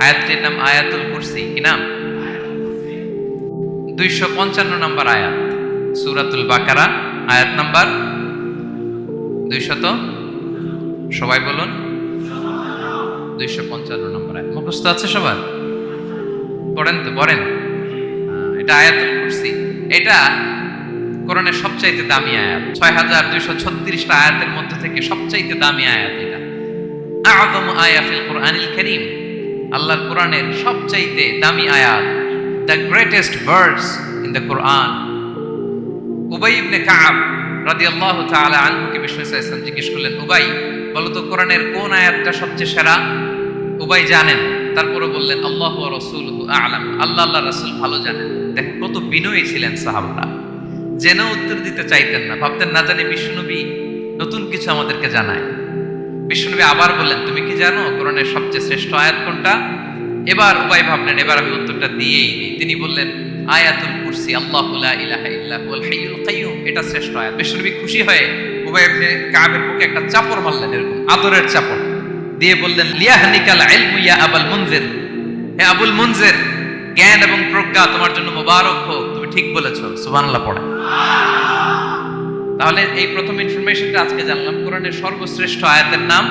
আয়াতটির নাম আয়াতুল কুরসি। কি নাম? 255 নম্বর আয়াত, সূরাতুল বাকারা, আয়াত নাম্বার 200। সবাই বলুন, 255 নম্বর আয়াত। মুখস্থ আছে সবার? পড়েন তো, পড়েন। এটা আয়াতুল কুরসি। এটা কোরআনের সবচাইতে দামি আয়াত। 6236টা আয়াতের মধ্যে থেকে সবচাইতে দামি আয়াত এটা। আযমু আয়া ফিল কুরআনিল কারীম, আল্লাহর কোরআনের সবচাইতে দামি আয়াত, the greatest verse in the Quran. Ubay ibn Kab রাদিয়াল্লাহু তাআলা আনহুকে বিষ্ণু সাল্লাল্লাহু আলাইহি ওয়াসাল্লাম জিজ্ঞেস করলেন, উবাই বলো তো কোরআনের কোন আয়াতটা সবচেয়ে সেরা? উবাই জানেন, তারপরে বললেন আল্লাহু ওয়া রাসূলুহু আ'লাম, আল্লাহ রাসূল ভালো জানেন। দেখেন কত বিনয়ী ছিলেন সাহাবারা, জেনে উত্তর দিতে চাইতেন না, ভাবতেন না জানি বিশ্বনবী নতুন কিছু আমাদেরকে জানায়। বিশ্বনবী আবার বললেন, তুমি কি জানো কোরআনের সবচেয়ে শ্রেষ্ঠ আয়াত কোনটা? এবার উবাই ভাবলেন এবার আমি উত্তরটা দিয়েই দিই। তিনি বললেন আয়াতুল কুরসি, আল্লাহু লা ইলাহা ইল্লা হুয়াল হাইয়ুল কাইয়্যুম, এটা শ্রেষ্ঠ আয়াত। বিশ্বনবী খুশি হয়ে উবাই ইবনে কাবের বুকে একটা চাপড় মারলেন, এরকম আদরের চাপড় দিয়ে বললেন, লিয়াহনিকাল ইলমু ইয়া আবুল মুনজির, হে আবুল মুনজির, জ্ঞান এবং প্রজ্ঞা তোমার জন্য মোবারক হোক, তুমি ঠিক বলেছো। সুবহানাল্লাহ পড়েন। তাহলে এই প্রথম ইনফরমেশনটা আজকে জানলাম, কোরআনের সর্বশ্রেষ্ঠ আয়াতের নাম,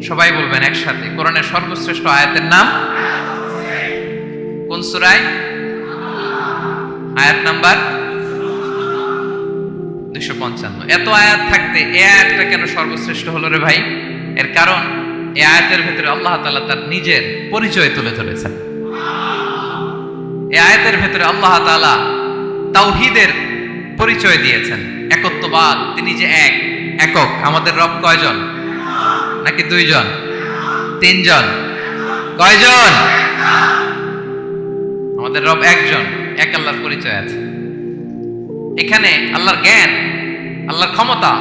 সবাই বলবেন একসাথে, কোরআনের সর্বশ্রেষ্ঠ আয়াতের নাম কোন সূরায়? আয়াত নাম্বার 255। এত আয়াত থাকতে এই আয়াতটা কেন সর্বশ্রেষ্ঠ হলো রে ভাই? এর কারণ এই আয়াতের ভেতরে আল্লাহ তাআলা তার নিজের পরিচয় তুলে ধরেছেন। এই আয়াতের ভেতরে আল্লাহ তাআলা তাওহীদের পরিচয় দিয়েছেন, একত্ববাদ, তিনি যে এক, একক। আমাদের রব কয়জন? নাকি দুইজন, তিনজন? কয়জন? আমাদের রব একজন, এক আল্লাহর পরিচয় আছে। এখানে আল্লাহর জ্ঞান, আল্লাহর ক্ষমতা,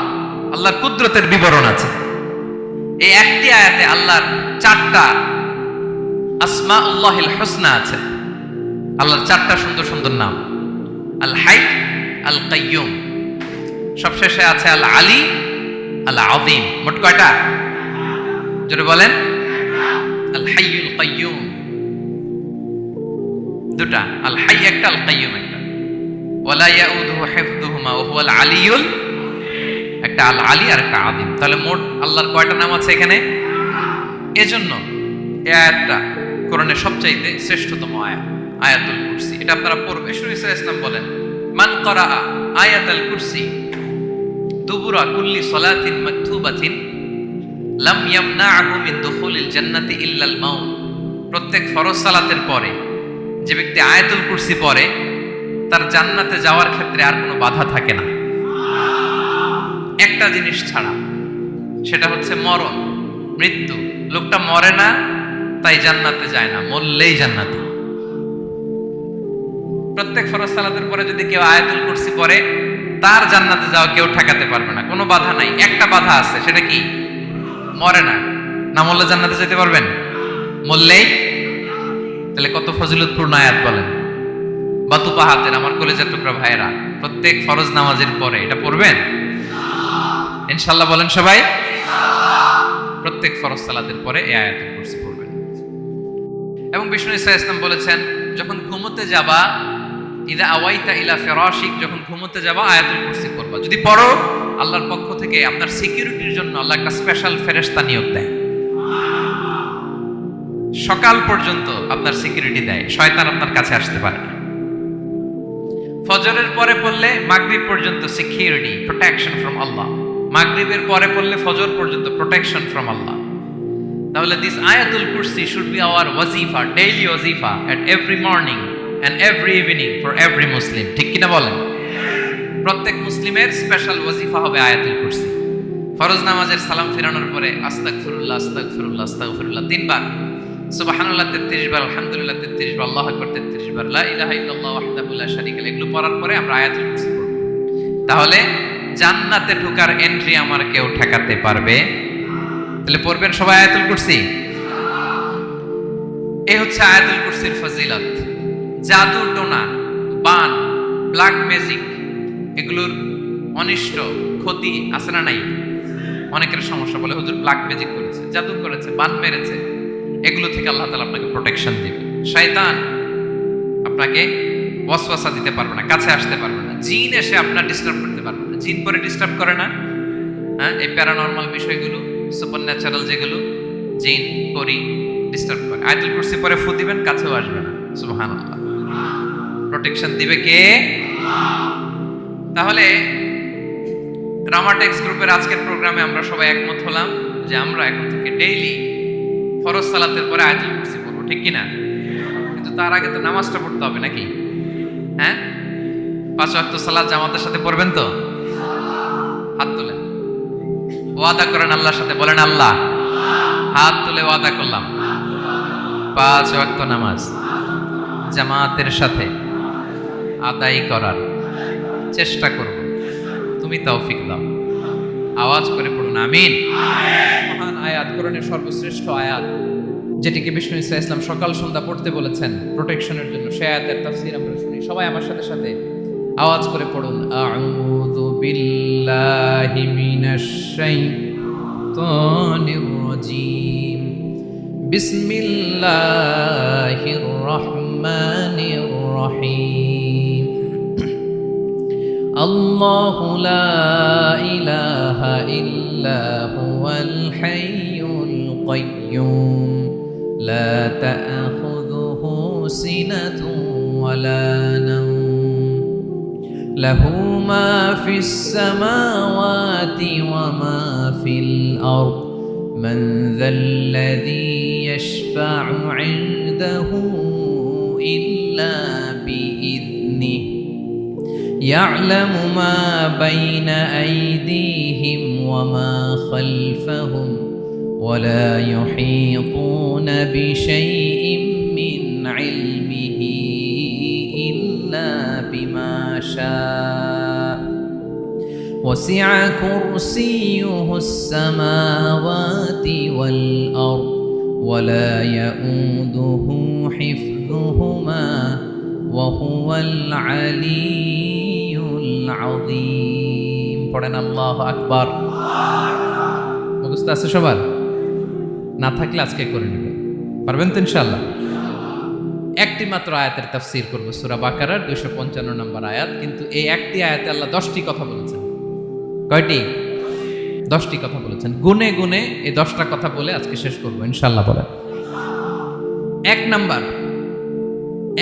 আল্লাহর কুদরতের বিবরণ আছে। এই একটি আয়াতে আল্লাহর 4টা আসমাউল্লাহিল হুসনা আছে। আল্লাহর 4টা সুন্দর সুন্দর নাম, আল হাই, আল কাইয়ুম, সবশেষে আছে আল আলী, আল আযীম। মোট কয়টা? জোরে বলেন। আল হাইয়ুল কাইয়ুম দুটা, আল হাই একটা, আল কাইয়ুম একটা। ওয়ালা ইয়াউদুহু হিফযুহুমা ওয়া হুয়াল আলিয়ুল, একটা আল আলী আর একটা আযীম। তাহলে মোট আল্লাহর কয়টা নাম আছে এখানে? এজন্য এই আয়াতটা কোরআনের সবচাইতে শ্রেষ্ঠতম আয়াত, আয়াতুল কুরসি। এটা আপনারা পড়বেন। রাসূল সাল্লাল্লাহু আলাইহি ওয়াসাল্লাম বলেন, মান ক্বারা আয়াতুল কুরসি দুবুরা কুল্লি সালাতিন মাকতুবাতিন লাম ইয়ামনাহু মিন দুখুলিল জান্নাতি ইল্লাল মাউত। প্রত্যেক ফরজ সালাতের পরে যে ব্যক্তি আয়াতুল কুরসি পড়ে, তার জান্নাতে যাওয়ার ক্ষেত্রে আর কোনো বাধা থাকে না, একটা জিনিস ছাড়া, সেটা হচ্ছে মরণ, মৃত্যু। লোকটা মরে না তাই জান্নাতে যায় না, মরলেই জান্নাতে। প্রত্যেক ফরজ সালাতের পরে যদি কেউ আয়াতুল কুরসি পড়ে, তার জান্নাতে যাওয়া কেউ ঠেকাতে পারবে না, কোনো বাধা নাই। একটা বাধা আছে, সেটা কি? মরে না। না মরলে জান্নাতে যেতে পারবেন? মরলেই। তাহলে কত ফজিলতপূর্ণ আয়াত বলেন। বাতুপা হাতের আমার কলেজের টুকরা ভাইয়েরা, প্রত্যেক ফরজ নামাজের পরে এটা পড়বেন ইনশাআল্লাহ। বলেন সবাই, প্রত্যেক ফরজ সালাতের পরে এই আয়াতুল কুরসি পড়বেন। এবং বিষ্ণু সাল্লাল্লাহু আলাইহি ওয়াসাল্লাম বলেছেন, যখন ঘুমোতে যাবা, ইদা আওয়াইতা ইলা ফিরাশিক, যখন ঘুমোতে যাবা আয়াতুল কুরসি পড়বা। যদি পড়ো, আল্লাহর পক্ষ থেকে আপনার সিকিউরিটির জন্য আল্লাহ একটা স্পেশাল ফেরেশতা নিয়োগ দেয়। সকাল পর্যন্ত আপনার সিকিউরিটি দেয়, শয়তান আপনার কাছে আসতে পারে না। ফজরের পরে পড়লে মাগরিব পর্যন্ত সিকিউরিটি, প্রোটেকশন ফ্রম আল্লাহ। মাগরিবের পরে পড়লে ফজর পর্যন্ত প্রোটেকশন ফ্রম আল্লাহ। তাহলে দিস আয়াতুল কুরসি শুড বি আওয়ার ওয়াজিফা, ডেইলি ওয়াজিফা, at every morning and every evening for every Muslim. ঠিক কিনা বলেন? প্রত্যেক মুসলিমের স্পেশাল ওয়াজিফা হবে আয়াতুল কুরসি। ফরজ নামাজের সালাম ফিরানোর পরে আস্তাগফিরুল্লাহ, আস্তাগফিরুল্লাহ, আস্তাগফিরুল্লাহ 3 বার, সুবহানাল্লাহ 33 বার, আলহামদুলিল্লাহ 33 বার, আল্লাহু আকবার 33 বার, লা ইলাহা ইল্লাল্লাহ ওয়াহদাহু লা শারীকা লাহু, এগুলো পড়ার পরে আমরা আয়াতুল কুরসি পড়ব। তাহলে জান্নাতে ঢোকার এন্ট্রি আমার কেউ ঠেকাতে পারবে? তাহলে পড়বেন সবাই আয়াতুল কুরসি। এই হচ্ছে আয়াতুল কুরসির ফজিলত। জাদু টোনা, বান, ব্ল্যাক ম্যাজিক, এগুলোর অনিষ্ট ক্ষতি আছে না নাই? অনেকের সমস্যা, বলে হুজুর ব্ল্যাক ম্যাজিক করেছে, জাদু করেছে, বান মেরেছে, এগুলো থেকে আল্লাহ তাআলা আপনাকে প্রোটেকশন দিবে। শয়তান আপনাকে ওয়াসওয়াসা দিতে পারবে না, কাছে আসতে পারবে না। জিন এসে আপনার ডিস্টার্ব করতে পারবে না। জিন পরে ডিস্টার্ব করে না? হ্যাঁ, এই প্যারানরমাল বিষয়গুলো, সুপার ন্যাচারাল যেগুলো, জিন পরি ডিস্টার্ব করে। আয়াতুল কুরসি পরে ফু দিবেন, কাছেও আসবে না। সুবহানাল্লাহ। প্রোটেকশন দিবে কে? তাহলে রামাটেক্স গ্রুপের আজকের প্রোগ্রামে আমরা সবাই একমত হলাম যে আমরা এখন থেকে ডেইলি ফরজ সালাতের পরে আয়াতুল কুরসি পড়বো, ঠিক কি না? কিন্তু তার আগে তো নামাজটা পড়তে হবে নাকি? হ্যাঁ, 5 ওয়াক্ত সালাত জামাতের সাথে পড়বেন তো? হাত তুলেন, ওয়াদা করেন আল্লাহর সাথে, বলেন আল্লাহ, হাত তুলে ওয়াদা করলাম 5 ওয়াক্ত নামাজ জামাতের সাথে আদায় করার চেষ্টা করব, তুমি তৌফিক দাও। আওয়াজ করে পড়ুন আমিন। মহান আয়াত, কোরআনের সর্বশ্রেষ্ঠ আয়াত, যেটিকে বিষ্ণু ইসা ইসলাম সকাল সন্ধ্যা পড়তে বলেছেন প্রোটেকশনের জন্য, সে আয়াতের তাফসীর আমরা শুনি। সবাই আমার সাথে সাথে আওয়াজ করে পড়ুন, আউযু বিল্লাহি মিনাশ শাইতানির রাজীম, বিসমিল্লাহির রহমানির রহিম। আল্লাহু লা ইলাহা ইল্লা হুয়াল হাইয়ুল কাইয়্যুম লা তা'খুযুহু সিনাতুন ওয়ালা নাওম লাহু মা ফিস সামাওয়াতি ওয়া মা ফিল আরদ মান যাল্লাযী ইয়াশফা'ু 'ইনদাহু ইল্লা বিইذনিহি يعلم ما بين أيديهم وما خلفهم ولا يحيطون بشيء من علمه إلا بما شاء وسع كرسيه السماوات والأرض ولا يؤوده حفظهما وهو العلي العظيم। পড়েন আল্লাহু আকবার। মুখস্থ আছে সবার? না থাকলে আজকে করে নেবেন, পারবেন তো ইনশাআল্লাহ। একটি মাত্র আয়াতের তাফসীর করব, সূরা বাকারার 255 নম্বর আয়াত। কিন্তু এই একটি আয়াতে আল্লাহ 10টি কথা বলেছেন। কয়টি? 10টি কথা বলেছেন। গুনে গুনে এই 10টা কথা বলে আজকে শেষ করব ইনশাআল্লাহ। বলেন।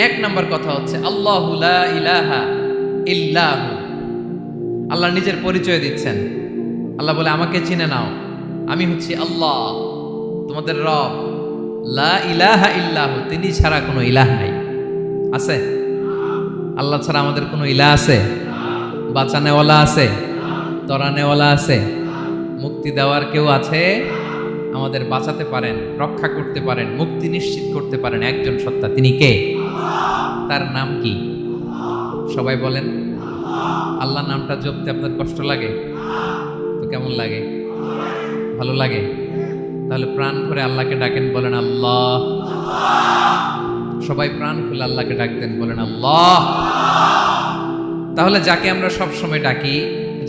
এক নাম্বার কথা হচ্ছে আল্লাহু লা ইলাহা ইল্লাহু। আল্লাহ নিজের পরিচয় দিচ্ছেন। আল্লাহ বলে, আমাকে চিনে নাও, আমি হচ্ছি আল্লাহ, তোমাদের রব। লা ইলাহা ইল্লাহু, তিনি ছাড়া কোনো ইলাহ নাই। আছে? আল্লাহ ছাড়া আমাদের কোনো ইলাহ আছে? বাঁচানেওয়ালা আছে? তরানেওয়ালা আছে? মুক্তি দেওয়ার কেউ আছে? আমাদের বাঁচাতে পারেন, রক্ষা করতে পারেন, মুক্তি নিশ্চিত করতে পারেন একজন সত্তা। তিনি কে? তার নাম কি? সবাই বলেন। আল্লাহ নামটা জপতে আপনার কষ্ট লাগে তো কেমন লাগে? ভালো লাগে? তাহলে প্রাণ ভরে আল্লাহকে ডাকেন, বলেন আল্লাহ। সবাই প্রাণ খুলে আল্লাহকে ডাকতেন, বলেন আল্লাহ। তাহলে যাকে আমরা সব সময় ডাকি,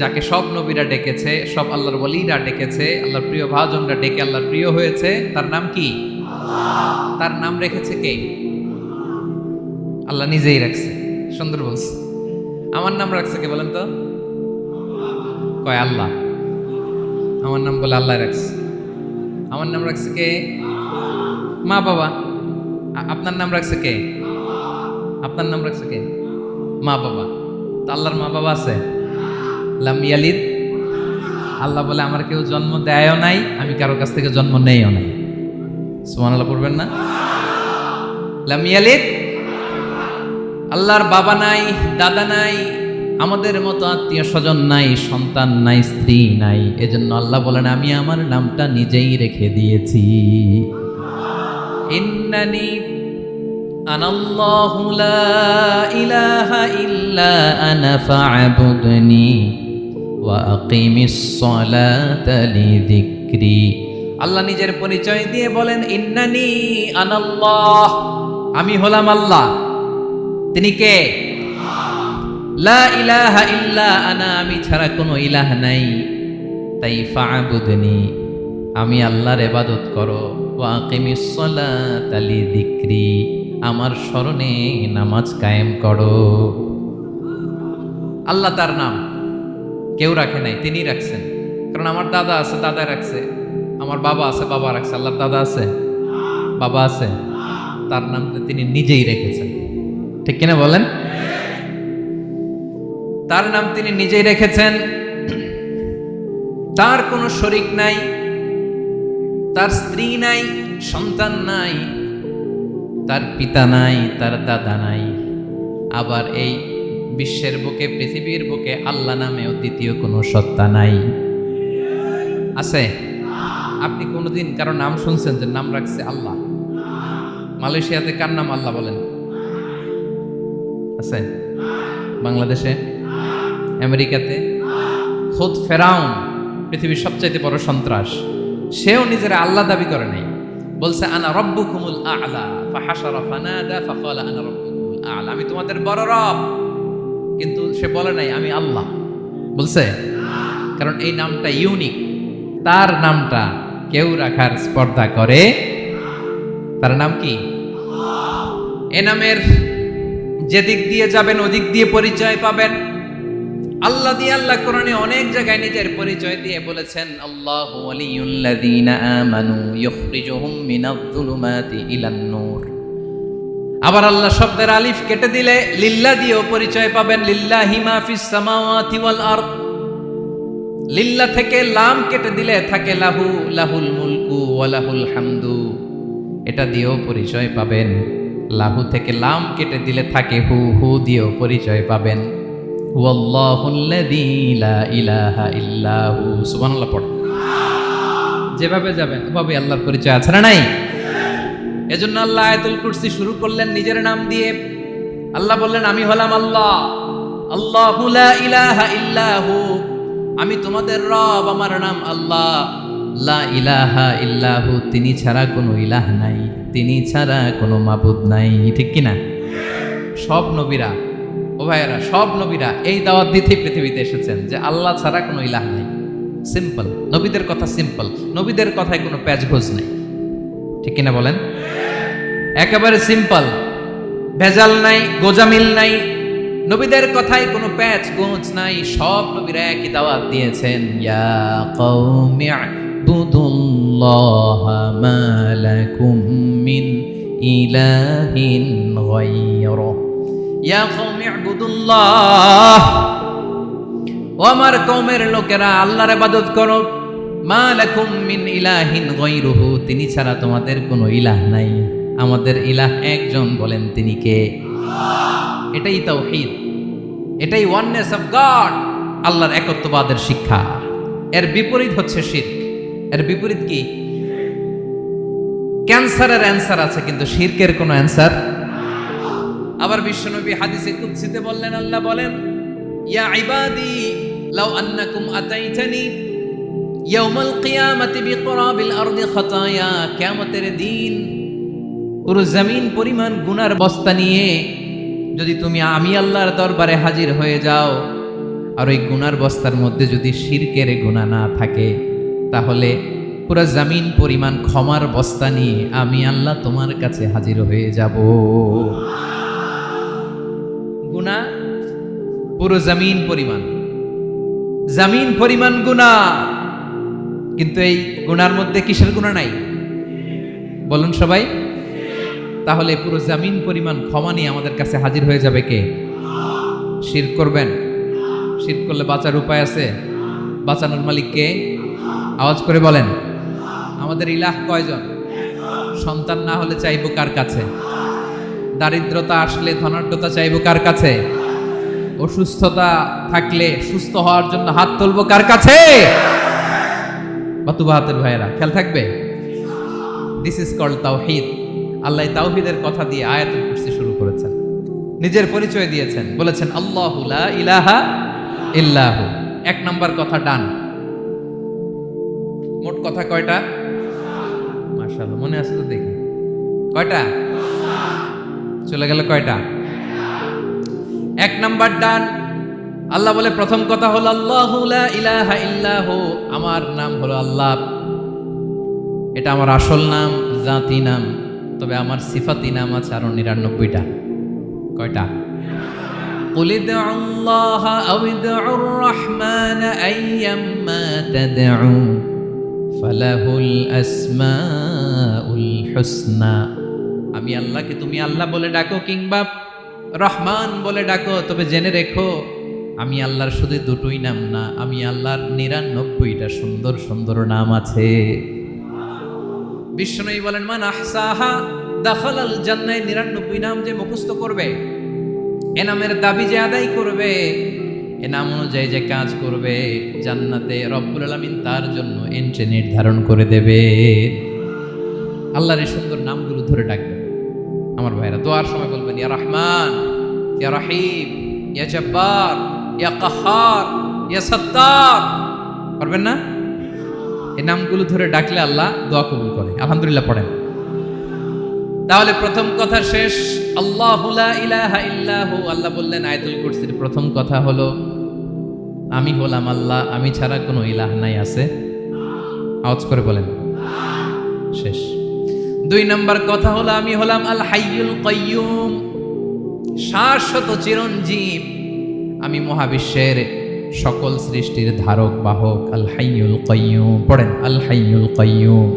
যাকে সব নবীরা ডেকেছে, সব আল্লাহর ওয়ালিরা ডেকেছে, আল্লাহর প্রিয় ভাজনরা ডেকে আল্লাহর প্রিয় হয়েছে, তার নাম কি? তার নাম রেখেছে কে? আল্লাহ নিজেই রাখছে। সুন্দর বলছে। আমার নাম রাখছে কে বলেন তো? কয় আল্লাহ। আমার নাম বলে আল্লাহ রাখছে। আমার নাম রাখছে কে? মা বাবা। আপনার নাম রাখছে কে? আপনার নাম রাখছে কে? মা বাবা। তো আল্লাহর মা বাবা আছে? লাম ইয়ালিদ। আল্লাহ বলে, আমার কেউ জন্ম দেয়ও নাই, আমি কারো কাছ থেকে জন্ম নেইও নাই। সুবহানাল্লাহ পড়বেন না? লাম ইয়ালিদ। আল্লাহর বাবা নাই, দাদা নাই, আমাদের মতো আত্মীয় স্বজন নাই, সন্তান নাই, স্ত্রী নাই। এজন্য আল্লাহ বলেন, আমি আমার নামটা নিজেই রেখে দিয়েছি। ইন্নানি আনাল্লাহু লা ইলাহা ইল্লা আনা ফা'বুদনি ওয়া আকিমিস সালাতা লিযিকরি। আল্লাহ নিজের পরিচয় দিয়ে বলেন, ইন্নানি আনাল্লাহ, আমি হলাম আল্লাহ। তিনি কে? লা ইলাহা ইল্লা আনা, আমি ছাড়া কোনো ইলাহ নাই। তাই ফা'বুদনি, আমি আল্লাহর ইবাদত করো। ওয়া আকিমিস সালাতা লিযিকরি, আমার স্মরণে নামাজ কায়েম করো। আল্লাহ তার নাম কেউ রাখে নাই, তিনি রাখছেন। কারণ আমার দাদা আছে, দাদা রাখছে। আমার বাবা আছে, বাবা রাখছে। আল্লাহর দাদা আছে, বাবা আছে, তার নাম তিনি নিজেই রেখেছেন। ঠিক কিনা বলেন? তার নাম তিনি নিজেই রেখেছেন। তার কোনো শরীক নাই, তার স্ত্রী নাই, সন্তান নাই, তার পিতা নাই, তার দাদা নাই। আবার এই বিশ্বের বুকে, পৃথিবীর বুকে আল্লাহ নামেও দ্বিতীয় কোনো সত্তা নাই। আছে? আপনি কোনোদিন কারো নাম শুনছেন যে নাম রাখছে আল্লাহ? মালয়েশিয়াতে কার নাম আল্লাহ বলেন? আছে? বাংলাদেশে, আমেরিকাতে? খোদ ফেরাউন, পৃথিবীর সবচাইতে বড় সন্ত্রাস, সেও নিজের আল্লাহ দাবি করে নাই। বলছে আনা রব্বুকুমুল আ'লা, ফাহাশারা ফানাদা ফাকালা আনা রব্বুকুমুল আ'লা, আমি তোমাদের বড় রব। কিন্তু সে বলে নাই আমি আল্লাহ। বলছে? কারণ এই নামটা ইউনিক। তার নামটা কেউ রাখার স্পর্ধা করে। তার নাম কি? এ নামের যেদিক দিয়ে যাবেন ওদিক দিয়ে পরিচয় পাবেন। আল্লাহ দিয়ে আল্লাহ কোরআনে অনেক জায়গায় নিজের পরিচয় দিয়ে বলেছেন, আল্লাহু ওয়ালিয়ুল্লাযীনা আমানু ইখরিজুহুম মিনায-যুলুমাতি ইলান-নূর। আবার আল্লাহ শব্দের আলিফ কেটে দিলে লিল্লাহ দিয়েও পরিচয় পাবেন। লিল্লাহি মা ফিস সামাওয়াতি ওয়াল আরদ। লিল্লাহ থেকে লাম কেটে দিলে থাকে লাহু, লাহুল মুলকু ওয়া লাহুল হামদু, এটা দিয়েও পরিচয় পাবেন। লাহু থেকে লাম কেটে দিলে থাকে হু, হু দিয়েও পরিচয় পাবেন। ওয়াল্লাহুল্লাযী লা ইলাহা ইল্লাহু। সুবহানাল্লাহ পড়ে। যেভাবে যাবেন ওভাবে আল্লাহর পরিচয় আছে না নাই? এজন্য আল্লাহ আয়াতুল কুরসি শুরু করলেন নিজের নাম দিয়ে। আল্লাহ বললেন আমি হলাম আল্লাহ, আল্লাহু লা ইলাহা ইল্লাহু, আমি তোমাদের রব, আমার নাম আল্লাহ। লা ইলাহা ইল্লাহু, তিনি ছাড়া কোনো ইলাহ নাই, তিনি ছাড়া কোনো মাবুদ নাই। ঠিক কিনা? সব নবীরা, ও ভাইয়েরা, সব নবীরা এই দাওয়াত দিতে পৃথিবীতে এসেছেন যে আল্লাহ ছাড়া কোনো ইলাহ নাই। সিম্পল, নবীদের কথা সিম্পল, নবীদের কথায় কোনো প্যাচগোজ নাই। ঠিক কিনা বলেন? একেবারে সিম্পল, ভেজাল নাই, গোজামিল নাই, নবীদের কথায় কোনো প্যাচ গোঁজ নাই। সব নবীরা একই দাওয়াত দিয়েছেন, ইয়া কওমি ইবুদুল্লাহা মা লাকুম মিন ইলাহিন গায়রুহু। ইয়া কওমি ইবুদুল্লাহ, ও আমার কওমের লোকেরা আল্লাহর ইবাদত করো। মা লাকুম মিন ইলাহিন গায়রুহু, তিনি ছাড়া তোমাদের কোনো ইলাহ নাই। আমাদের ইলাহ একজন, বলেন তিনি কে? এটাই তাওহীদ, এটাই ওয়াননেস অফ গড, আল্লাহর একত্ববাদের শিক্ষা। এর বিপরীত হচ্ছে শিরক। এর বিপরীত কি? ক্যান্সারের অ্যান্সার আছে কিন্তু শিরকের কোনো অ্যান্সার। আবার বিশ্বনবী হাদিসে কুদসিতে বললেন, আল্লাহ বলেন, ইয়া ইবাদি লাউ আন্নাকুম আতাইতানি ইয়াউমাল কিয়ামাতি বিকরাবিল আরদি খাতায়া, কিয়ামতের দিন পুরো জমিন পরিমাণ গুনার বস্তা নিয়ে যদি তুমি আমি আল্লাহর দরবারে হাজির হয়ে যাও, আর ওই গুনার বস্তার মধ্যে যদি শিরকের গুনাহ না থাকে, তাহলে পুরো জমিন পরিমাণ ক্ষমার বস্তা নিয়ে আমি আল্লাহ তোমার কাছে হাজির হয়ে যাব। গুনাহ পুরো জমিন পরিমাণ গুনাহ, কিন্তু এই গুনার মধ্যে কিসের গুনাহ নাই? বলুন সবাই। তাহলে পুরো জমিন পরিমাণ ক্ষমা নিয়ে আমাদের কাছে হাজির হয়ে যাবে কে? শিরক করবেন? শিরক করলে বাঁচার উপায় আছে? বাঁচানোর মালিক কে? আওয়াজ করে বলেন। আমাদের ইলাহ কয়জন? সন্তান না হলে চাইবো কার কাছে? দারিদ্রতা আসলে ধনাঢ্যতা চাইবো কার কাছে? অসুস্থতা থাকলে সুস্থ হওয়ার জন্য হাত তুলবো কার কাছে? বাতুবাহাতের ভাইয়েরা, খেয়াল থাকবে। দিস ইজ কল্ড তাওহীদ। আল্লাহ তাওহীদের কথা দিয়ে আয়াতুল কুরসি শুরু করেছেন, নিজের পরিচয় দিয়েছেন, বলেছেন আল্লাহু লা ইলাহা ইল্লাহু। এক নাম্বার কথা ডান। মোট কথা কয়টা? মাশাআল্লাহ, মনে আছে তো দেখি। কয়টা? চলে গেল কয়টা? এক নাম্বার ডান। আল্লাহ বলে প্রথম কথা হলো আল্লাহু লা ইলাহা ইল্লাহু, আমার নাম হলো আল্লাহ। এটা আমার আসল নাম, জাতি নাম, তবে আমার সিফাতি নাম আছে আরো 99টা। কয়টা? قل ادعوا الله أو ادعوا الرحمن أيما تدعوا فله الأسماء الحسنى। আমি আল্লাহকে তুমি আল্লাহ বলে ডাকো কিংবা রহমান বলে ডাকো, তবে জেনে রেখো আমি আল্লাহর শুধু দুটোই নাম না, আমি আল্লাহর 99টা সুন্দর সুন্দর নাম আছে। বিষ্ণুই বলেন মান আহসাহা দাখালাল জান্নাহ। 99 নাম যে মুখস্থ করবে, এ নামের দাবি যে আদায় করবে, এ নাম অনুযায়ী যে কাজ করবে, জান্নাতে রব্বুল আলামিন তার জন্য এন্ট্রি নির্ধারণ করে দেবে। আল্লাহর এই সুন্দর নামগুলো ধরে ডাকবেন। আমার ভাইরা দোয়ার সময় বলবেন ইয়া রহমান, ইয়া রহিম, ইয়া জব্বার, ইয়া কাহ্হার, ইয়া সত্তার। পারবেন না? এই নামগুলো ধরে ডাকলে আল্লাহ দোয়া কবুল করে। আলহামদুলিল্লাহ পড়েন। তাহলে প্রথম কথা শেষ। আল্লাহু লা ইলাহা ইল্লাহু। আল্লাহ বললেন আয়াতুল কুরসির প্রথম কথা হলো আমি হলাম আল্লাহ, আমি ছাড়া কোনো ইলাহ নাই। আছে? আওয়াজ করে বলেন। শেষ। 2 নম্বর কথা হলো আমি হলাম আল হাইয়ুল কাইয়ুম, শাশ্বত চিরঞ্জীব। আমি মহাবিশ্বের সকল সৃষ্টির ধারক বাহক। আল হাইয়ুল কাইয়ুম। পড়েন আল হাইয়ুল কাইয়ুম।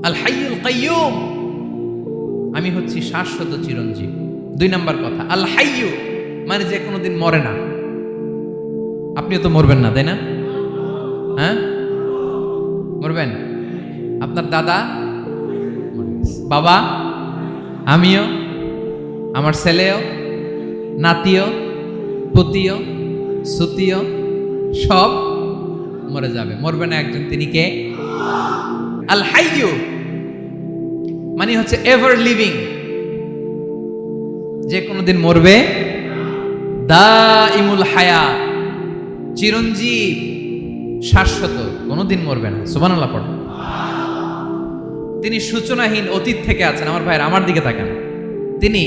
আল হাইয়ুল কাইয়ুম, আমি হচ্ছি শাশ্বত চিরঞ্জীব। 2 নম্বর কথা আল হাইয়ু, মানে যে কোনোদিন মরে না। আপনিও তো মরবেন না, তাই না? হ্যাঁ, মরবেন। আপনার দাদা, বাবা, আমিও, আমার ছেলেও, নাতিও, পুতিও, সুতিও সব মরে যাবে। মরবে না একজন, তিনি কে? আল হাইয়ু মানে হচ্ছে এভার লিভিং, যে কোনোদিন মরবে। দাইমুল হায়াত, চিরঞ্জীব, শাশ্বত, কোনোদিন মরবে না। সুবহানাল্লাহ পড়েন। তিনি সূচনাহীন অতীত থেকে আছেন। আমার ভাইয়ের আমার দিকে তাকান। তিনি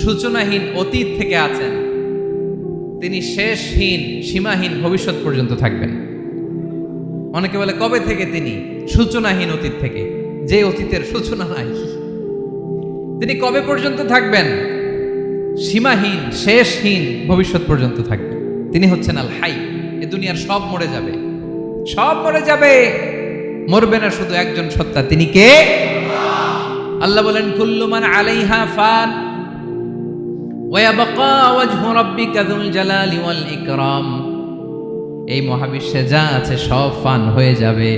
সূচনাহীন অতীত থেকে আছেন, তিনি শেষহীন সীমাহীন ভবিষ্যৎ পর্যন্ত থাকবেন। অনেকে বলে কবে থেকে? তিনি সূচনাহীন অতীত থেকে, যে অতীতের সূচনা নাই। তিনি কবে পর্যন্ত থাকবেন? সীমাহীন শেষহীন ভবিষ্যৎ পর্যন্ত থাকবেন। তিনি হচ্ছেন আল হাই। এ দুনিয়ার সব মরে যাবে, সব মরে যাবে, মরবে না শুধু একজন সত্তা। তিনি কে? আল্লাহ বলেন কুল্লু মান আলাইহা ফান ওয়া ইয়াবকা ওয়াজহু রাব্বিকা যুল জালালি ওয়াল ইকরাম। এই মহাবিশ্বে যা আছে সব ফান হয়ে যাবে,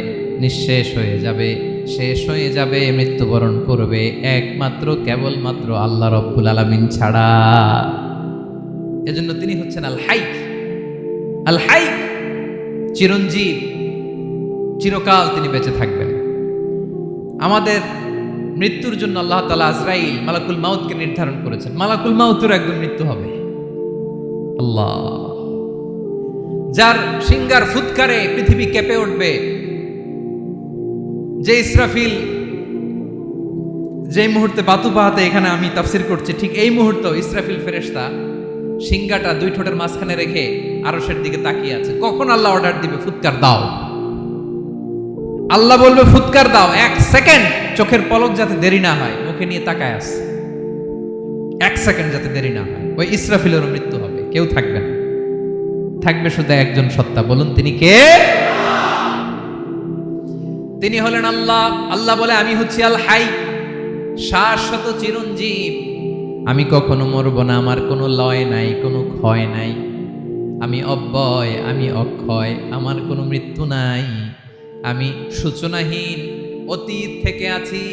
নিঃশেষ হয়ে যাবে, শেষ হয়ে যাবে, মৃত্যুবরণ করবে, একমাত্র কেবলমাত্র আল্লাহ রব্বুল আলামিন ছাড়া। এজন্য তিনি হচ্ছেন আল হাই। আল হাই, চিরঞ্জীব, চিরকাল তিনি বেঁচে থাকবেন। আমাদের মৃত্যুর জন্য আল্লাহ তাআলা আজরাইল মালাকুল মাউতকে নির্ধারণ করেছেন। মালাকুল মাউতের একদিন মৃত্যু হবে। আল্লাহ, যার সিংগার ফুৎকারে পৃথিবী কেঁপে উঠবে, যে ইসরাফিল যে মুহূর্তে বাতু পাহাতে এখানে আমি তাফসির করছি, ঠিক এই মুহূর্তে ইসরাফিল ফেরেশতা সিংগাটা 2 ঠোঁটের মাঝখানে রেখে আরশের দিকে তাকিয়ে আছে। কখন আল্লাহ অর্ডার দিবে ফুৎকার দাও, আল্লাহ বলবে ফুৎকার দাও, 1 সেকেন্ড চোখের পলক যাতে দেরি না হয়, মুখে নিয়ে তাকায় আছে, 1 সেকেন্ড যাতে দেরি না হয়। ওই ইসরাফিলেরও মৃত্যু হবে, কেউ থাকবে না, থাকবে শুধু একজন সত্তা। বলুন তিনি কে? তিনি হলেন আল্লাহ। আল্লাহ বলে আমি হচ্ছি আল হাই, শাশ্বত চিরঞ্জীব। আমি কখনো মরব না, আমার কোনো লয় নাই, কোনো ক্ষয় নাই। আমি অব্যয়, আমি অক্ষয়, আমার কোনো মৃত্যু নাই। আমি সূচনাহীন অতীত থেকে আছি,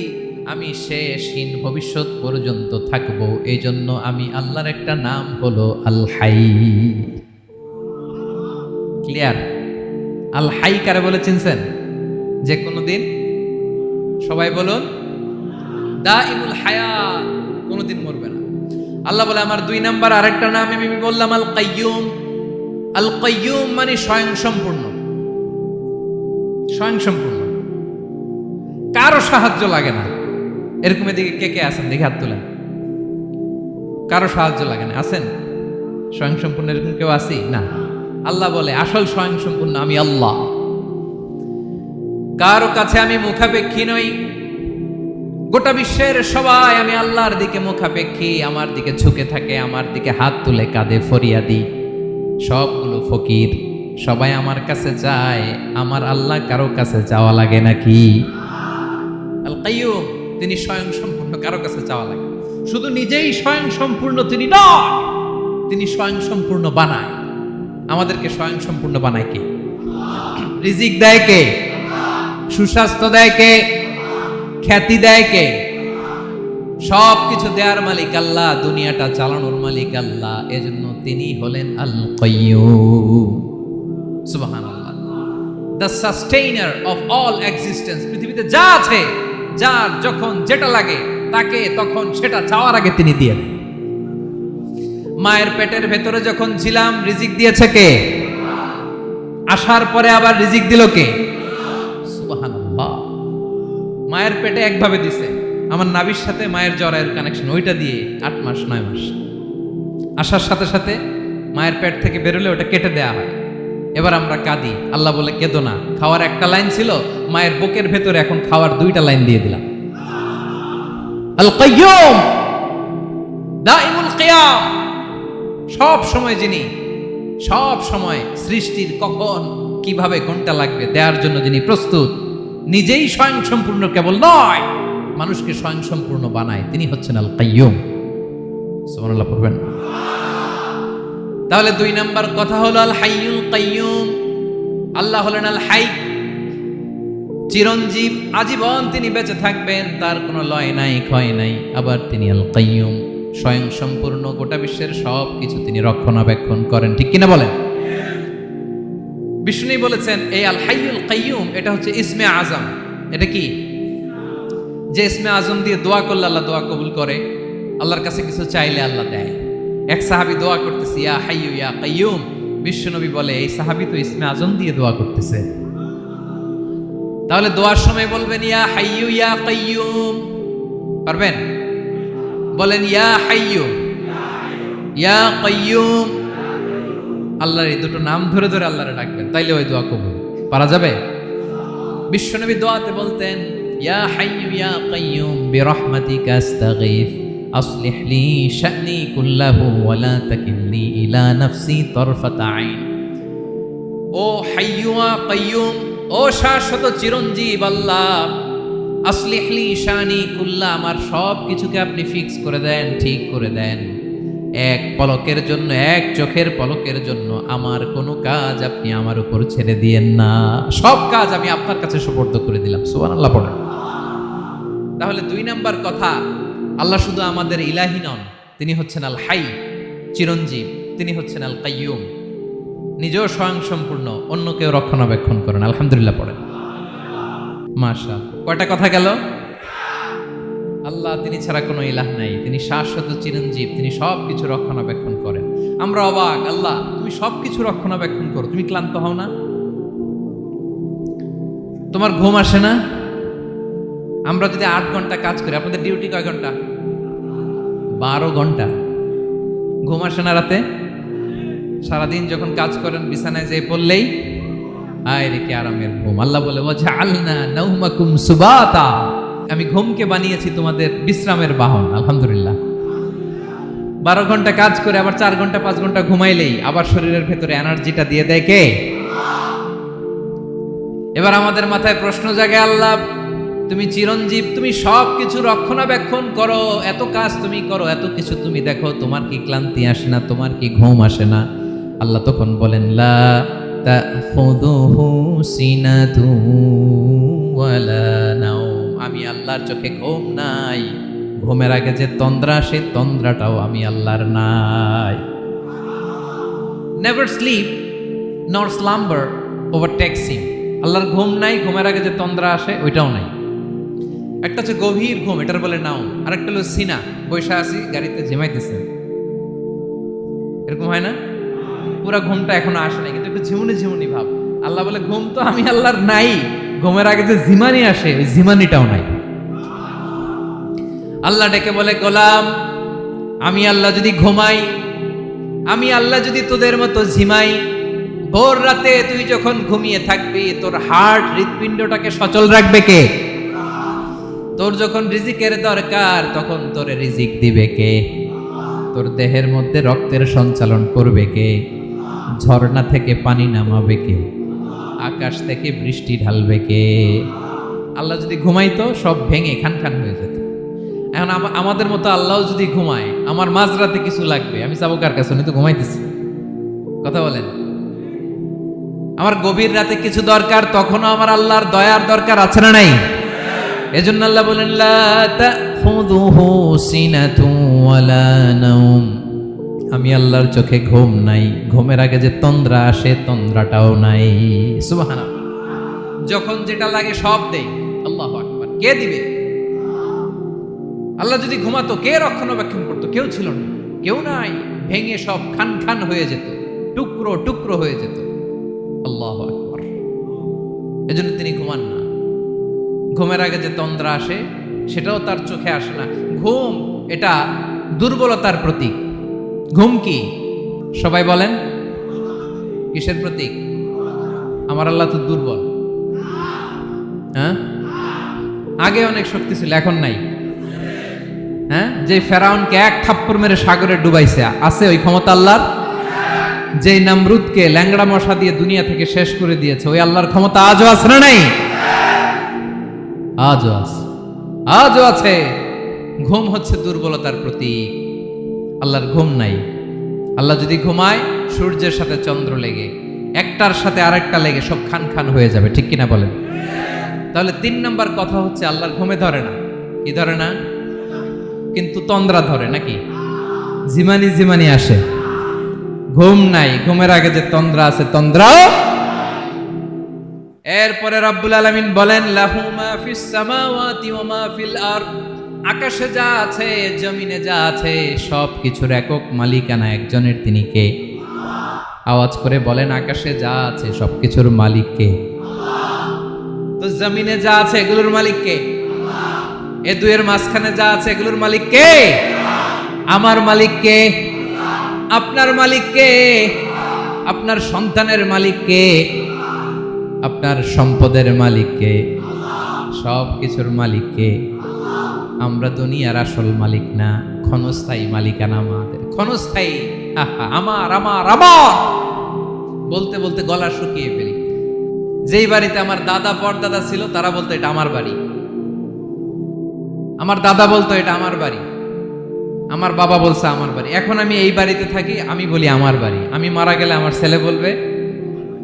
আমি শেষহীন ভবিষ্যৎ পর্যন্ত থাকবো। এই জন্য আমি আল্লাহর একটা নাম হলো আল হাই। ক্লিয়ার? আল হাই কারে বলে চিনছেন? যে কোনো দিন, সবাই বলুন, দাইমুল হায়াত, কোনোদিন মরবে না। আল্লাহ বলে আমার 2 নাম্বার আরেকটা নাম আমি বললাম আল কাইয়ুম। আল কাইয়ুম মানে স্বয়ং সম্পূর্ণ, স্বয়ং সম্পূর্ণ, কারো সাহায্য লাগে না। এরকম এদিকে কে কে আছেন দেখে হাত তুলেন। কারো সাহায্য লাগে না, আছেন? স্বয়ং সম্পূর্ণ এরকম কেউ আছি না? আল্লাহ বলে আসল স্বয়ং সম্পূর্ণ আমি আল্লাহ। কারো কাছে আমি মুখাপেক্ষী নই, গোটা বিশ্বের সবাই আমি আল্লাহর দিকে মুখাপেক্ষী, আমার দিকে ঝুঁকে থাকে, আমার দিকে হাত তুলে কাঁধে ফরিয়াদি, সবগুলো ফকির, সবাই আমার কাছে চায়, আমার আল্লাহ কারো কাছে চাওয়া লাগে নাকি? আল কাইয়ুম, তিনি স্বয়ং সম্পূর্ণ, কারো কাছে চাওয়া লাগে? শুধু নিজেই স্বয়ং সম্পূর্ণ তিনি নয়, তিনি স্বয়ং সম্পূর্ণ বানায়। আমাদেরকে স্বয়ং সম্পূর্ণ বানায় কে? রিজিক দেয় কে? সুস্বাস্থ্য দেয় কে? খ্যাতি দেয় কে? সব কিছু দেওয়ার মালিক আল্লাহ, দুনিয়াটা চালানোর মালিক আল্লাহ। এজন্য তিনি হলেন আল কাইয়ুম। সুবহানাল্লাহ। The sustainer of all existence. পৃথিবীতে যা আছে, যার যখন যেটা লাগে তাকে তখন সেটা চাওয়ার আগে তিনি দিয়ে দেন। মায়ের পেটের ভেতরে যখন ছিলাম রিজিক দিয়েছে কে? আসার পরে আবার রিজিক দিল কে? সুবহানাল্লাহ। মায়ের পেটে একভাবে দিছে, আমার নাভির সাথে মায়ের জরায়ুর কানেকশন, ওইটা দিয়ে 8 মাস 9 মাস। আসার সাথে সাথে মায়ের পেট থেকে বেরোলে ওটা কেটে দেয়া হয়। এবার আমরা কাঁদি, আল্লাহ বলে কেঁদো না, খাওয়ার একটা লাইন ছিল, মায়ের বুকের ভেতরে এখন খাওয়ার 2টা লাইন দিয়ে দিলাম। আল কাইয়ুম, দাইমুল কিয়াম, সব সময় যিনি, সব সময় সৃষ্টির কখন কিভাবে কোনটা লাগবে দেওয়ার জন্য যিনি প্রস্তুত, নিজেই স্বয়ং সম্পূর্ণ কেবল নয়, মানুষকে স্বয়ং সম্পূর্ণ বানায়, তিনি হচ্ছেন আল কাইয়ুম। সুবহানাল্লাহ পড়বেন। তাহলে 2 নাম্বার কথা হলো আল হাইয়ুল কাইয়ুম। আল্লাহ হলেন আল হাই, চিরঞ্জীব, আজীবন তিনি বেঁচে থাকবেন, তার কোনো লয় নাই, ক্ষয় নাই। আবার তিনি আল কাইয়ুম, স্বয়ং সম্পূর্ণ, গোটা বিশ্বের সব কিছু তিনি রক্ষণাবেক্ষণ করেন, ঠিক কিনা বলেন? বিষ্ণু বলেছেন এই আল হাইয়ুল কাইয়ুম এটা হচ্ছে ইসমে আজম। এটা কি? যে ইসমে আজম দিয়ে দোয়া করলে আল্লাহ দোয়া কবুল করে, আল্লাহর কাছে কিছু চাইলে আল্লাহ দেয়। এক সাহাবী দোয়া করতেছে ইয়া হাইয়ু ইয়া কাইয়ুম, বিশ্বনবী বলে এই সাহাবী তো ইসমে আজম দিয়ে দোয়া করতেছে। তাহলে দোয়ার সময় বলবেন ইয়া হাইয়ু ইয়া কাইয়ুম, পারবেন? বলেন ইয়া হাইয়ু ইয়া কাইয়ুম। আল্লাহর এই দুটো নাম ধরে ধরে আল্লাহরে ডাকবেন, তাইলে ওই দোয়া কবুল। পারা যাবে? বিশ্বনবী দোয়াতে বলতেন ইয়া হাইয়ু ইয়া কাইয়ুম বিরহমাতিকা আস্তাগীথ আসলিহ লি শা'নি কুল্লাহু ওয়া লা তাকিলনি ইলা নাফসি তারফাতা আইন। ও হাইয়ু ওয়া কাইয়ুম, ও শাশ্বত চিরঞ্জীব আল্লাহ, আসলিহ লি শা'নি কুল্লাহ, আমার সব কিছুকে আপনি ফিক্স করে দেন, ঠিক করে দেন। এক পলকের জন্য, এক চোখের পলকের জন্য আমার কোনো কাজ আপনি আমার উপর ছেড়ে দিয়েন না, সব কাজ আমি আপনার কাছে সুপর্দ করে দিলাম। সুবহানাল্লাহ পড়েন। তাহলে 2 নাম্বার কথা, আল্লাহ শুধু আমাদের ইলাহি নন, তিনি হচ্ছেন আল হাই, চিরঞ্জীব, তিনি হচ্ছেন আল কাইয়ুম, নিজেও স্বয়ং সম্পূর্ণ, অন্যকেও রক্ষণাবেক্ষণ করেন। আলহামদুলিল্লাহ পড়েন। মাশাআল্লাহ। কয়টা কথা গেল? আল্লাহ তিনি ছাড়া কোনো ইলাহ নাই, তিনি শাশ্বত চিরঞ্জীব, তিনি সব কিছু রক্ষণাবেক্ষণ করেন। আমরা অবাক, আল্লাহ তুমি সব কিছু রক্ষণাবেক্ষণ করো, তুমি ক্লান্ত হও না? তোমার ঘুম আসে না? আমরা যদি 8 ঘন্টা কাজ করি, আপনাদের ডিউটি কয় ঘন্টা? 12 ঘন্টা। ঘুম আসে না রাতে? সারাদিন যখন কাজ করেন বিছানায় যেয়ে পড়লেই আয় রে কি আরামের ঘুম। আল্লাহ বলে ওয়াজআলনা নাওমাকুম সুবাতা, আমি ঘুমকে বানিয়েছি তোমাদের বিশ্রামের বাহন। আলহামদুলিল্লাহ। 12 ঘন্টা কাজ করে আবার 4 ঘন্টা 5 ঘন্টা ঘুমাইলেই আবার শরীরের ভেতরে এনার্জিটা দিয়ে দেয় কে? এবার আমাদের মাথায় প্রশ্ন জাগে, আল্লাহ তুমি চিরঞ্জীব, তুমি সব কিছু রক্ষণাবেক্ষণ করো, এত কাজ তুমি করো, এত কিছু তুমি দেখো, তোমার কি ক্লান্তি আসে না? তোমার কি ঘুম আসে না? আল্লাহ তখন বলেন লা তাখুযুহু সিনাতু ওয়ালা নাওম, আমি আল্লাহর চোখে ঘুম নাই, ঘুমের আগে যে তন্দ্রা, সেই তন্দ্রাটাও আমি আল্লাহর নাই। নেভার স্লিপ নর স্লাম্বার ওভারটেকস হিম, আল্লাহর ঘুম নাই, ঘুমের আগে যে তন্দ্রা আসে ওইটাও নাই। একটা হচ্ছে গভীর ঘুম, এটার বলে নাও, আর একটা হলো সিনা, বৈশা আছি গাড়িতে ঝিমাইতেছে, এরকম হয় না? পুরা ঘুমটা এখনো আসে নাই, কিন্তু একটু ঝিমুনি ঝিমুনি ভাব। আল্লাহ বলে ঘুম তো আমি আল্লাহর নাই, ঘুমের আগে যে ঝিমানি আসে ওই ঝিমানিটাও নাই। আল্লাহ ডেকে বলে গোলাম, আমি আল্লাহ যদি ঘুমাই, আমি আল্লাহ যদি তোদের মতো ঝিমাই, ভোর রাতে তুই যখন ঘুমিয়ে থাকবি তোর হার্ট, হৃৎপিণ্ডটাকে সচল রাখবে কে? তোর যখন রিজিকের দরকার তখন তোরে রিজিক দিবে কে? তোর দেহের মধ্যে রক্তের সঞ্চালন করবে কে? ঝর্ণা থেকে পানি নামাবে কে? আকাশ থেকে বৃষ্টি ঢালবে কে? আল্লাহ যদি ঘুমাইতো সব ভেঙে খান খান হয়ে যেত। এখন আমাদের মতো আল্লাহ যদি ঘুমায়, আমার মাঝরাতে কিছু লাগবে, আমি যাবো কার কাছে? উনি তো ঘুমাইতেছি। কথা বলেন। আমার গভীর রাতে কিছু দরকার, তখনও আমার আল্লাহর দয়ার দরকার আছে না নাই? এজন্য আল্লাহ বলেন লা তাখুযুহু সিনাতুন ওয়ালা নাওম। আমি আল্লাহর চোখে ঘুম নাই, ঘুমের আগে যে তন্দ্রা আসে তন্দ্রাটাও নাই। সুবহানাল্লাহ। যখন যেটা লাগে সব দেই। আল্লাহু আকবার। কে দিবে? আল্লাহ যদি ঘুমাতো কে রক্ষণাবেক্ষণ করতো? কেউ ছিল না, কেউ নাই। ভেঙে সব খান খান হয়ে যেত, টুকরো টুকরো হয়ে যেত। আল্লাহু আকবার। এজন্য তিনি ঘুমান না। ঘুমের আগে যে তন্দ্রা আসে সেটাও তার চোখে আসে না। ঘুম এটা দুর্বলতার প্রতীক। ঘুম কি? সবাই বলেন কিসের প্রতীক? আমার আল্লাহ তো দুর্বল। হ্যাঁ, আগে অনেক শক্তি ছিল, এখন নাই। হ্যাঁ, যে ফেরাউনকে এক থাপ্পড় মেরে সাগরে ডুবাইছে, আছে ওই ক্ষমতা আল্লাহর? যে নামরুদকে ল্যাংড়া মশা দিয়ে দুনিয়া থেকে শেষ করে দিয়েছে, ওই আল্লাহর ক্ষমতা আজও আছে না নাই? আজও আছে, আজও আছে। ঘুম হচ্ছে দুর্বলতার প্রতীক। আল্লাহর ঘুম নাই। আল্লাহ যদি ঘুমায়, সূর্যের সাথে চন্দ্র লেগে, একটার সাথে আরেকটা লেগে সব খান খান হয়ে যাবে। ঠিক কিনা বলেন? তাহলে 3 নাম্বার কথা হচ্ছে আল্লাহর ঘুমে ধরে না। কি ধরে না? কিন্তু তন্দ্রা ধরে নাকি? জিমানি জিমানি আসে। ঘুম নাই, ঘুমের আগে যে তন্দ্রা আছে তন্দ্রাও। এরপরে রব্বুল আলামিন বলেন লাহু মা ফিস সামাওয়াতি ওয়া মা ফিল আরদ। আকাশে যা আছে, জমিনে যা আছে, সব কিছুর একক মালিকানা একজনের। তিনি কে? আওয়াজ করে বলেন, আকাশে যা আছে সব কিছুর মালিক কে? তো জমিনে যা আছে এগুলোর মালিক কে? এ দুয়ের মাঝখানে যা আছে এগুলোর মালিক কে? আমার মালিক কে? আপনার মালিক কে? আপনার সন্তানের মালিক কে? আপনার সম্পদের মালিক কে? সব কিছুর মালিক কে? আমরা দুনিয়ার আসল মালিক না, ক্ষণস্থায়ী মালিকানা আমাদের। ক্ষণস্থায়ী। আমার আমার আমার বলতে বলতে গলা শুকিয়ে ফেলি। যেই বাড়িতে আমার দাদা পরদাদা ছিল তারা বলতো এটা আমার বাড়ি। আমার দাদা বলতো এটা আমার বাড়ি, আমার বাবা বলছে আমার বাড়ি। এখন আমি এই বাড়িতে থাকি, আমি বলি আমার বাড়ি। আমি মারা গেলে আমার ছেলে বলবে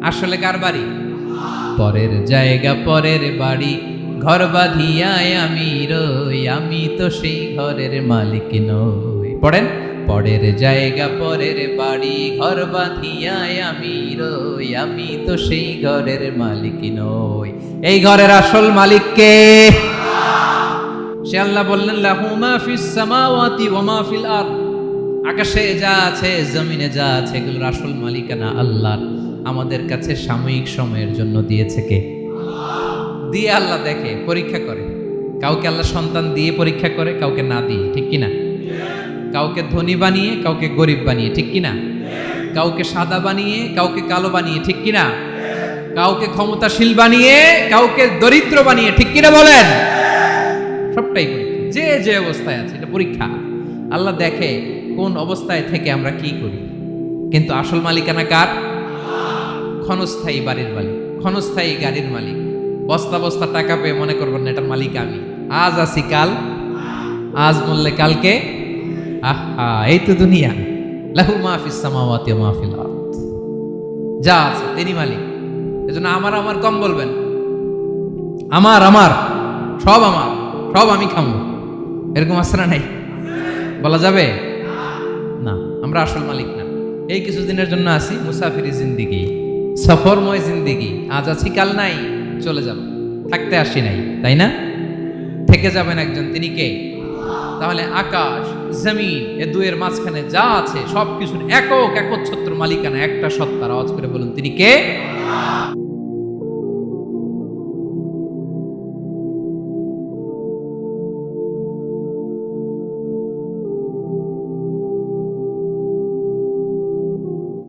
আসলে কার বাড়ি? পরের জায়গা পরের বাড়ি, ঘর বাঁধিয়ায় আমি রই, আমি তো সেই ঘরের মালিক নই। পড়েন, পরের জায়গা পরের বাড়ি, ঘর বাঁধিয়ায় আমি রই, আমি তো সেই ঘরের মালিক নই। এই ঘরের আসল মালিক কে? সে আল্লাহ বললেন লাহু মা ফিস সামাওয়াতি ওয়া মা ফিল আরদ। আকাশে যা আছে, জমিনে যা আছে, এগুলোর আসল মালিকানা আল্লাহর। আমাদের কাছে সাময়িক সময়ের জন্য দিয়েছে কে? দিয়ে আল্লাহ দেখে, পরীক্ষা করে। কাউকে আল্লাহ সন্তান দিয়ে পরীক্ষা করে, কাউকে না দিয়ে। ঠিক কিনা? কাউকে ধনী বানিয়ে, কাউকে গরিব বানিয়ে। ঠিক কিনা? কাউকে সাদা বানিয়ে, কাউকে কালো বানিয়ে। ঠিক কিনা? কাউকে ক্ষমতাশীল বানিয়ে, কাউকে দরিদ্র বানিয়ে। ঠিক কিনা বলেন? সবটাই পরীক্ষা। যে যে অবস্থায় আছে এটা পরীক্ষা। আল্লাহ দেখে কোন অবস্থায় থেকে আমরা কি করি। কিন্তু আসল মালিকানা কার? ক্ষণস্থায়ী বাড়ির মালিক, ক্ষণস্থায়ী গাড়ির মালিক। বস্তা বস্তা টাকা পেয়ে মনে করবেন না এটার মালিক আমি। আজ আছি কাল, আজ মরলে কালকে। আহা, এই তো দুনিয়া। লাহু মা ফিস সামাওয়াতি ওয়া মা ফিল আরদ। যা আছে তিনি মালিক। এজন্য আমার আমার কম বলবেন। আমার আমার সব আমার, সব আমি খামো, এরকম আছে না নাই? বলা যাবে না। আমরা আসল মালিক না। এই কিছুদিনের জন্য আছি, মুসাফিরি জিন্দিগি, সফরময় জিন্দিগি। আজ আছি কাল নাই, চলে যাব। থাকতে আসি নাই, তাই না? থেকে যাবেন একজন, তিনি কে? তাহলে আকাশ জমিন এ দুয়ের মাঝখানে যা আছে সব কিছুর একক একচ্ছত্র মালিকানা একটা সত্তার। আওয়াজ করে বলুন তিনি কে?